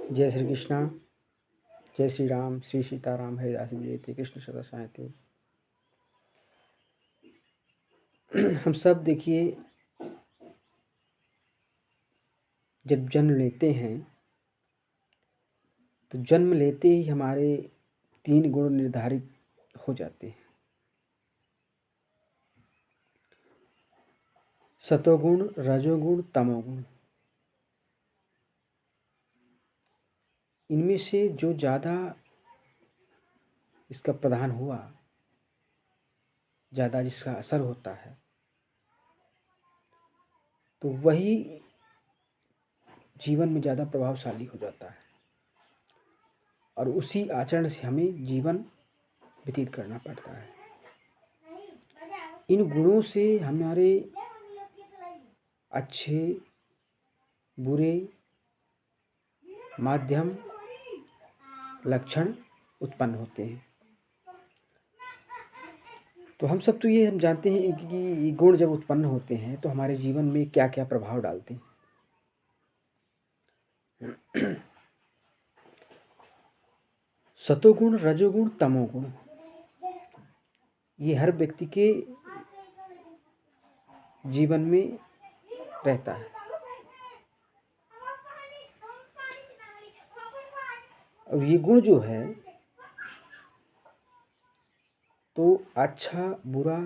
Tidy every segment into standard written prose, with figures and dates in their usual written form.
जय श्री कृष्णा, जय श्री राम, श्री सीताराम, हरिदास जयते, कृष्ण सदा सहायते। हम सब देखिए, जब जन्म लेते हैं तो जन्म लेते ही हमारे 3 गुण निर्धारित हो जाते हैं। सतोगुण, रजोगुण, तमोगुण। इनमें से जो ज़्यादा इसका प्रधान हुआ, ज़्यादा जिसका असर होता है, तो वही जीवन में ज़्यादा प्रभावशाली हो जाता है और उसी आचरण से हमें जीवन व्यतीत करना पड़ता है। इन गुणों से हमारे अच्छे, बुरे, माध्यम लक्षण उत्पन्न होते हैं। तो हम सब तो ये हम जानते हैं कि ये गुण जब उत्पन्न होते हैं तो हमारे जीवन में क्या क्या प्रभाव डालते हैं। सतोगुण, रजोगुण, तमोगुण, ये हर व्यक्ति के जीवन में रहता है। और ये गुण जो है तो अच्छा, बुरा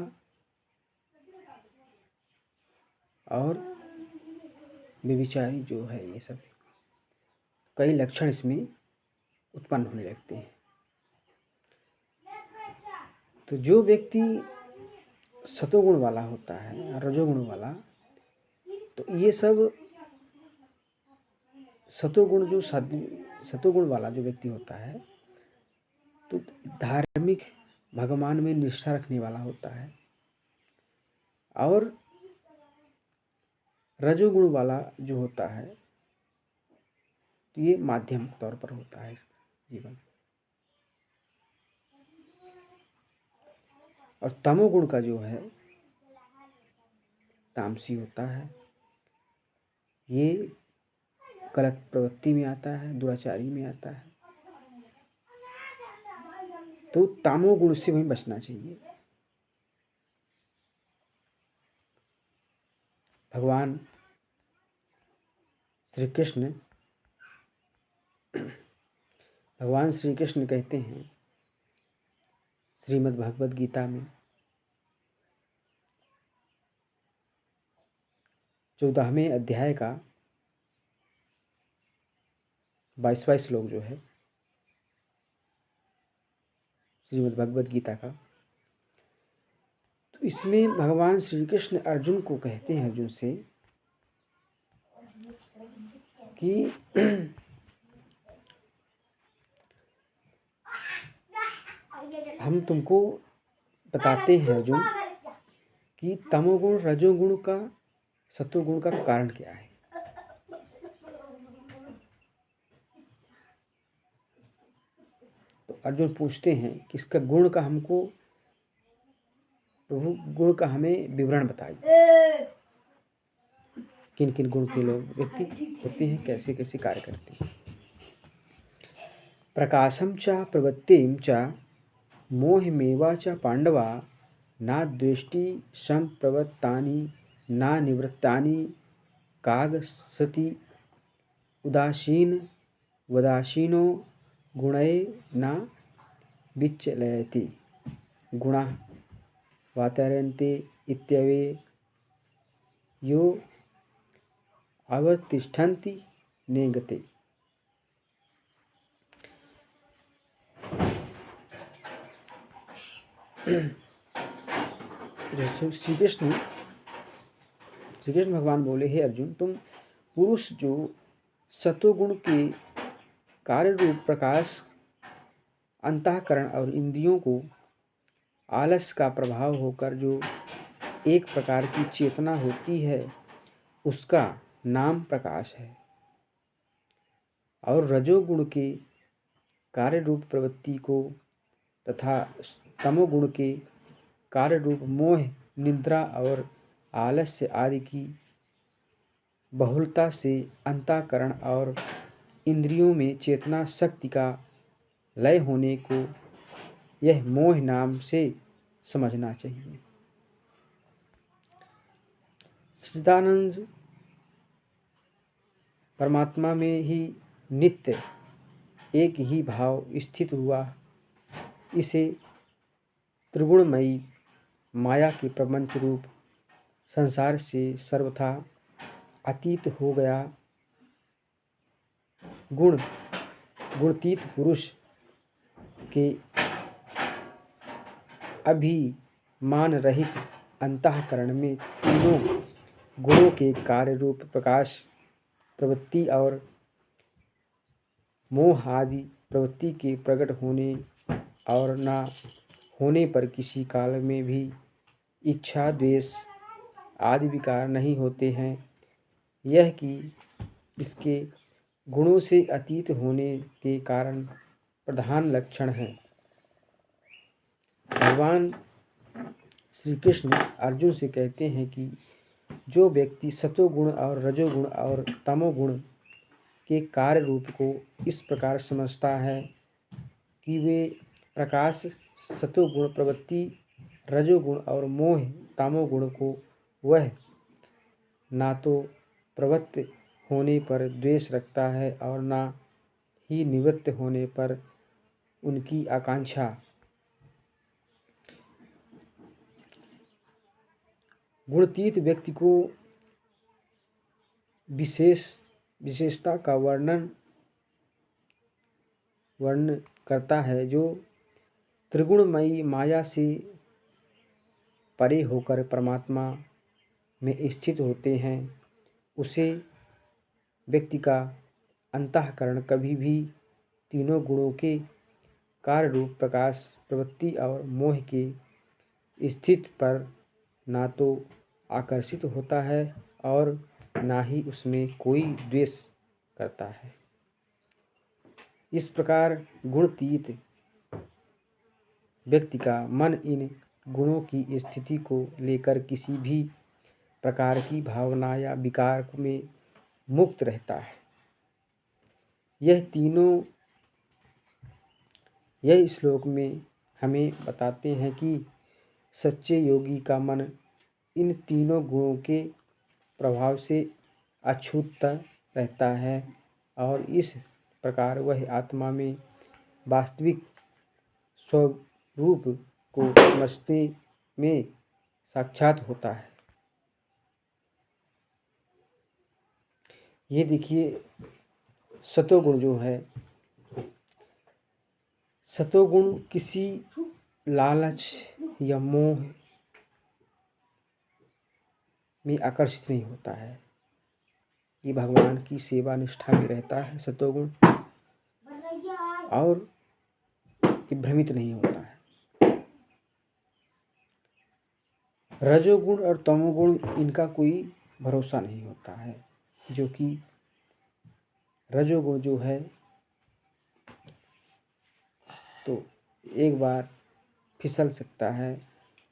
और व्यभिचारी जो है, ये सब कई लक्षण इसमें उत्पन्न होने लगते हैं। तो जो व्यक्ति सतोगुण वाला होता है, रजोगुण वाला, तो ये सब सतोगुण वाला जो व्यक्ति होता है तो धार्मिक, भगवान में निष्ठा रखने वाला होता है। और रजोगुण वाला जो होता है तो ये माध्यम तौर पर होता है जीवन। और तमोगुण का जो है तामसी होता है, ये गलत प्रवृत्ति में आता है, दुराचारी में आता है। तो तमोगुण से हमें बचना चाहिए। भगवान श्री कृष्ण कहते हैं श्रीमद् भगवद गीता में 14वें अध्याय का 22वां श्लोक जो है श्रीमद् भगवद गीता का, तो इसमें भगवान श्री कृष्ण अर्जुन को कहते हैं, अर्जुन से, कि हम तुमको बताते हैं अर्जुन कि तमोगुण, रजोगुण का, सतोगुण का कारण क्या है। तो अर्जुन पूछते हैं कि इसका गुण का हमको, प्रभु गुण का हमें विवरण बताइए, किन किन गुण के लोग व्यक्ति होते हैं, कैसे कैसे कार्य करते हैं। प्रकाशम च प्रवृत्तिम च मोहमेवा च पांडवा ना द्वेष्टि संप्रवृत्तानि ना निवृत्तानि कागसति उदासीनो गुणै न विचलयति गुणाः वातरन्ते इत्यवे यो अवतिष्ठन्ति नेगते। श्री कृष्ण भगवान बोले, हे अर्जुन, तुम पुरुष जो सतोगुण के कार्य रूप प्रकाश अंतःकरण और इंद्रियों को आलस का प्रभाव होकर जो एक प्रकार की चेतना होती है, उसका नाम प्रकाश है। और रजोगुण के कार्य रूप प्रवृत्ति को तथा तमोगुण के कार्य रूप मोह, निद्रा और आलस्य आदि की बहुलता से अंतःकरण और इंद्रियों में चेतना शक्ति का लय होने को यह मोह नाम से समझना चाहिए। सच्चिदानंद परमात्मा में ही नित्य एक ही भाव स्थित हुआ, इसे त्रिगुणमयी माया के प्रपंच रूप संसार से सर्वथा अतीत हो गया गुणातीत पुरुष के अभिमान रहित अंतःकरण में तीनों गुणों के कार्य रूप प्रकाश प्रवृत्ति और मोह आदि प्रवृत्ति के प्रकट होने और न होने पर किसी काल में भी इच्छा द्वेष आदि विकार नहीं होते हैं। यह कि इसके गुणों से अतीत होने के कारण प्रधान लक्षण है। भगवान श्री कृष्ण अर्जुन से कहते हैं कि जो व्यक्ति सतोगुण और रजोगुण और तमोगुण के कार्य रूप को इस प्रकार समझता है कि वे प्रकाश सतोगुण प्रवृत्ति रजोगुण और मोह तमोगुण को वह ना तो प्रवृत्त होने पर द्वेष रखता है और ना ही निवृत्त होने पर उनकी आकांक्षा गुणातीत व्यक्ति को विशेषता का वर्णन करता है, जो त्रिगुणमयी माया से परे होकर परमात्मा में स्थित होते हैं। उसे व्यक्ति का अंतःकरण कभी भी तीनों गुणों के कार्य रूप प्रकाश प्रवृत्ति और मोह के स्थित पर ना तो आकर्षित होता है और ना ही उसमें कोई द्वेष करता है। इस प्रकार गुणातीत व्यक्ति का मन इन गुणों की स्थिति को लेकर किसी भी प्रकार की भावना या विकार में मुक्त रहता है। यह श्लोक में हमें बताते हैं कि सच्चे योगी का मन इन तीनों गुणों के प्रभाव से अछूत रहता है और इस प्रकार वह आत्मा में वास्तविक स्वरूप को समझने में साक्षात होता है। ये देखिए, सतोगुण जो है, सतोगुण किसी लालच या मोह में आकर्षित नहीं होता है। ये भगवान की सेवा निष्ठा में रहता है सतोगुण, और ये भ्रमित नहीं होता है। रजोगुण और तमोगुण इनका कोई भरोसा नहीं होता है, जो कि रजोगुण जो है तो एक बार फिसल सकता है,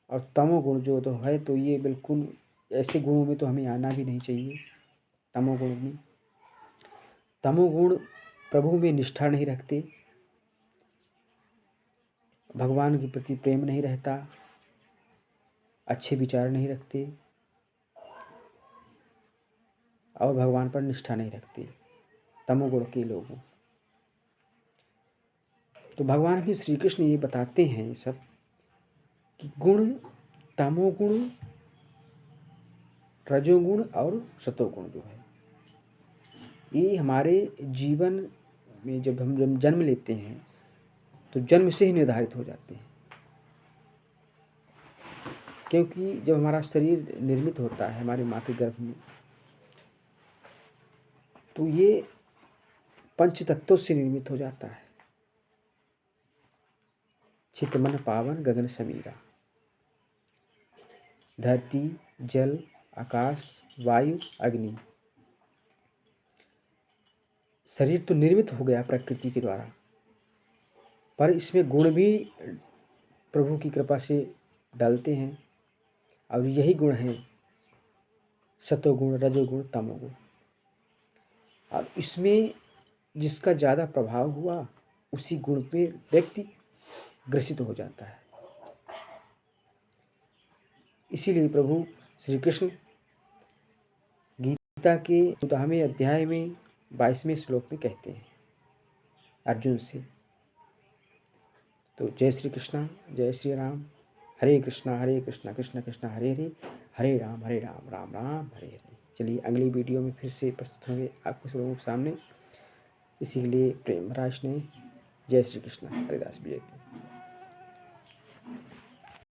और तमोगुण जो तो है तो ये बिल्कुल ऐसे गुणों में तो हमें आना भी नहीं चाहिए। तमोगुण प्रभु में निष्ठा नहीं रखते, भगवान के प्रति प्रेम नहीं रहता, अच्छे विचार नहीं रखते और भगवान पर निष्ठा नहीं रखते तमोगुण के लोग। तो भगवान भी श्री कृष्ण ये बताते हैं सब कि गुण तमोगुण रजोगुण और सतोगुण जो है, ये हमारे जीवन में जब हम जन्म लेते हैं तो जन्म से ही निर्धारित हो जाते हैं। क्योंकि जब हमारा शरीर निर्मित होता है हमारे मातृ गर्भ में, तो ये पंच तत्वों से निर्मित हो जाता है। चित मन पावन गगन समीरा, धरती जल आकाश वायु अग्नि। शरीर तो निर्मित हो गया प्रकृति के द्वारा, पर इसमें गुण भी प्रभु की कृपा से डालते हैं, और यही गुण हैं सतोगुण रजोगुण तमोगुण। और इसमें जिसका ज़्यादा प्रभाव हुआ उसी गुण पे व्यक्ति ग्रसित हो जाता है। इसीलिए प्रभु श्री कृष्ण गीता के 14वें अध्याय में 22वें श्लोक में कहते हैं अर्जुन से। तो जय श्री कृष्णा, जय श्री राम, हरे कृष्णा कृष्ण कृष्ण हरे हरे, हरे राम राम राम हरे हरे। चलिए अगली वीडियो में फिर से प्रस्तुत होंगे आपको सब लोगों के सामने। इसी के लिए प्रेम राज ने जय श्री कृष्ण हरिदास विजय।